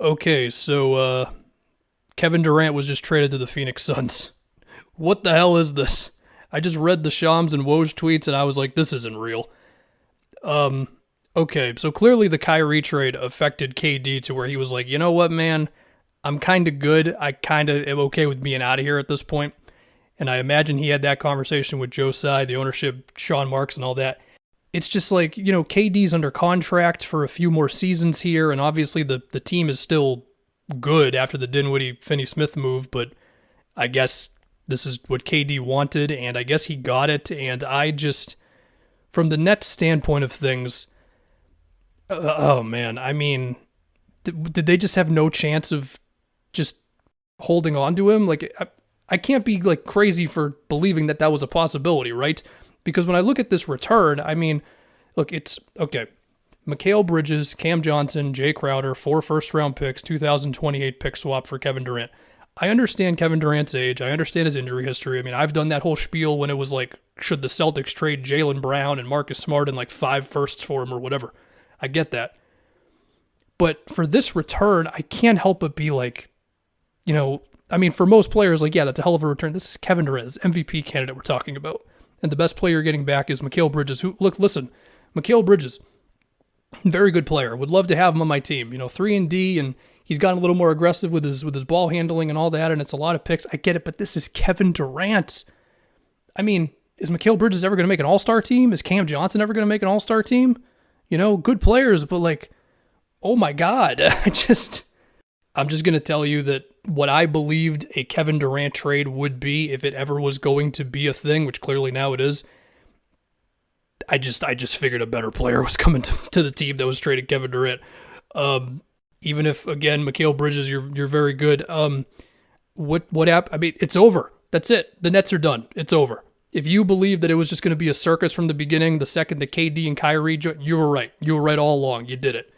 Okay, so Kevin Durant was just traded to the Phoenix Suns. What the hell is this? I just read the Shams and Woj tweets and I was like, this isn't real. Um, okay, so clearly the Kyrie trade affected KD to where he was like, you know what, man? I'm kind of good. I kind of am okay with being out of here at this point. And I imagine he had that conversation with Joe Tsai, the ownership, Sean Marks, and all that. It's just like, KD's under contract for a few more seasons here, and obviously the team is still good after the Dinwiddie Finney Smith move, but I guess this is what KD wanted, and I guess he got it, and I just, from the Nets standpoint of things, oh man, I mean, did they just have no chance of just holding on to him? Like, I can't be like crazy for believing that that was a possibility, right? Because when I look at this return, I mean, look, it's okay. Mikal Bridges, Cam Johnson, Jay Crowder, 4 first-round picks, 2028 pick swap for Kevin Durant. I understand Kevin Durant's age. I understand his injury history. I mean, I've done that whole spiel when it was like, should the Celtics trade Jaylen Brown and Marcus Smart and like 5 firsts for him or whatever. I get that. But for this return, I can't help but be like, I mean, for most players, like, yeah, that's a hell of a return. This is Kevin Durant, this MVP candidate we're talking about. And the best player getting back is Mikal Bridges, who, look, listen, Mikal Bridges, very good player. Would love to have him on my team. 3-and-D, and he's gotten a little more aggressive with his ball handling and all that, and it's a lot of picks. I get it, but this is Kevin Durant. I mean, is Mikal Bridges ever going to make an all-star team? Is Cam Johnson ever going to make an all-star team? Good players, but like, oh my God. I'm just going to tell you that what I believed a Kevin Durant trade would be if it ever was going to be a thing, which clearly now it is, I just figured a better player was coming to the team that was trading Kevin Durant. Even if, again, Mikal Bridges, you're very good. What happened? I mean, it's over. That's it. The Nets are done. It's over. If you believe that it was just going to be a circus from the beginning, the second that KD and Kyrie joined, you were right. You were right all along. You did it.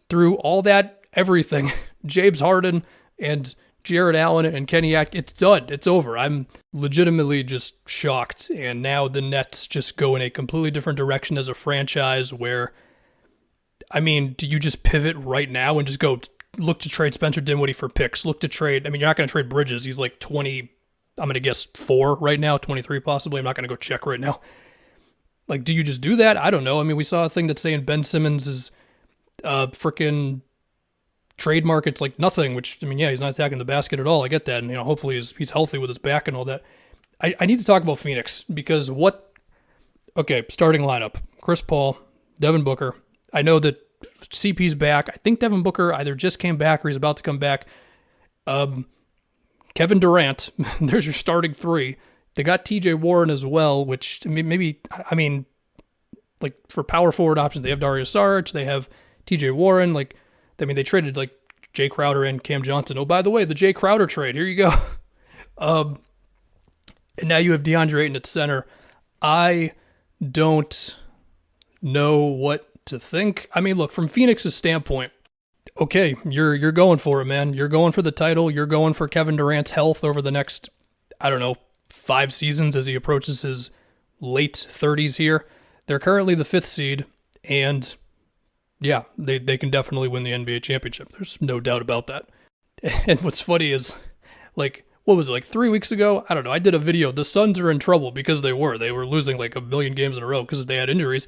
Through all that, everything, James Harden and Jared Allen and Kenny it's done. It's over. I'm legitimately just shocked. And now the Nets just go in a completely different direction as a franchise where, I mean, do you just pivot right now and just go look to trade Spencer Dinwiddie for picks? Look to trade, I mean, you're not going to trade Bridges. He's like 20, I'm going to guess 4 right now, 23 possibly. I'm not going to go check right now. Like, do you just do that? I don't know. I mean, we saw a thing that's saying Ben Simmons is freaking trade market's like nothing, which, I mean, yeah, he's not attacking the basket at all. I get that. And, hopefully he's healthy with his back and all that. I need to talk about Phoenix because starting lineup, Chris Paul, Devin Booker. I know that CP's back. I think Devin Booker either just came back or he's about to come back. Kevin Durant, there's your starting 3. They got TJ Warren as well, which maybe, I mean, like for power forward options, they have Dario Saric, they have TJ Warren, like, I mean, they traded like Jay Crowder and Cam Johnson. Oh, by the way, the Jay Crowder trade. Here you go. And now you have DeAndre Ayton at center. I don't know what to think. I mean, look, from Phoenix's standpoint, okay, you're going for it, man. You're going for the title. You're going for Kevin Durant's health over the next, I don't know, 5 seasons as he approaches his late 30s here. They're currently the 5th seed, and yeah, they can definitely win the NBA championship. There's no doubt about that. And what's funny is, like, what was it, like 3 weeks ago? I don't know. I did a video. The Suns are in trouble because they were losing like a million games in a row because they had injuries.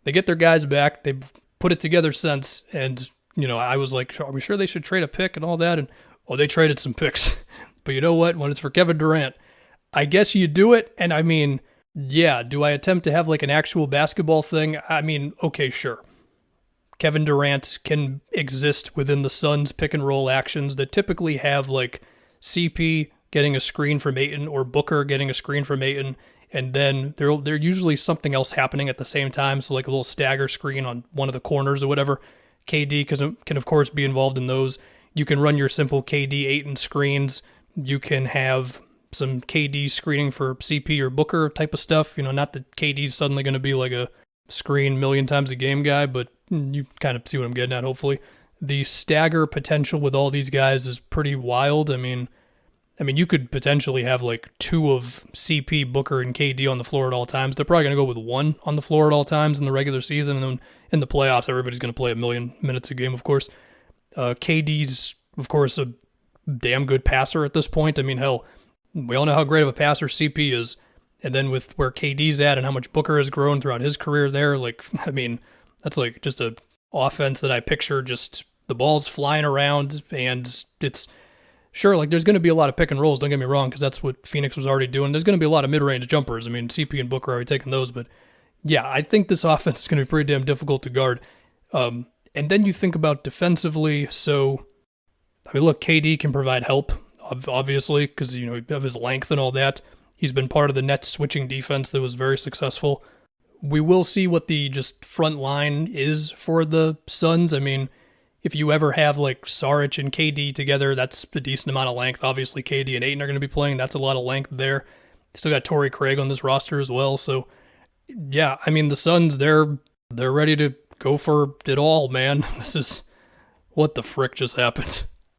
They get their guys back. They've put it together since. And, I was like, are we sure they should trade a pick and all that? And, they traded some picks. But you know what? When it's for Kevin Durant, I guess you do it. And I mean, yeah, do I attempt to have like an actual basketball thing? I mean, okay, sure. Kevin Durant can exist within the Suns pick and roll actions that typically have like CP getting a screen from Ayton or Booker getting a screen from Ayton, and then there usually something else happening at the same time, so like a little stagger screen on one of the corners or whatever. KD can of course be involved in those. You can run your simple KD Ayton screens. You can have some KD screening for CP or Booker type of stuff. Not that KD's suddenly going to be like a screen million times a game guy, but you kind of see what I'm getting at, hopefully. The stagger potential with all these guys is pretty wild. I mean, you could potentially have like 2 of CP, Booker, and KD on the floor at all times. They're probably going to go with 1 on the floor at all times in the regular season, and then in the playoffs, everybody's going to play a million minutes a game, of course. KD's, of course, a damn good passer at this point. I mean, hell, we all know how great of a passer CP is. And then with where KD's at and how much Booker has grown throughout his career there, like, I mean, that's like just a offense that I picture just the ball's flying around, and it's sure, like, there's going to be a lot of pick and rolls, don't get me wrong, because that's what Phoenix was already doing. There's going to be a lot of mid-range jumpers. I mean, CP and Booker are already taking those, but yeah, I think this offense is going to be pretty damn difficult to guard. And then you think about defensively, so, I mean, look, KD can provide help, obviously, because, you know, of his length and all that. He's been part of the Nets switching defense that was very successful. We will see what the just front line is for the Suns. I mean, if you ever have like Saric and KD together, that's a decent amount of length. Obviously, KD and Ayton are going to be playing. That's a lot of length there. Still got Torrey Craig on this roster as well. So, yeah, I mean, the Suns, they're ready to go for it all, man. This is what the frick just happened.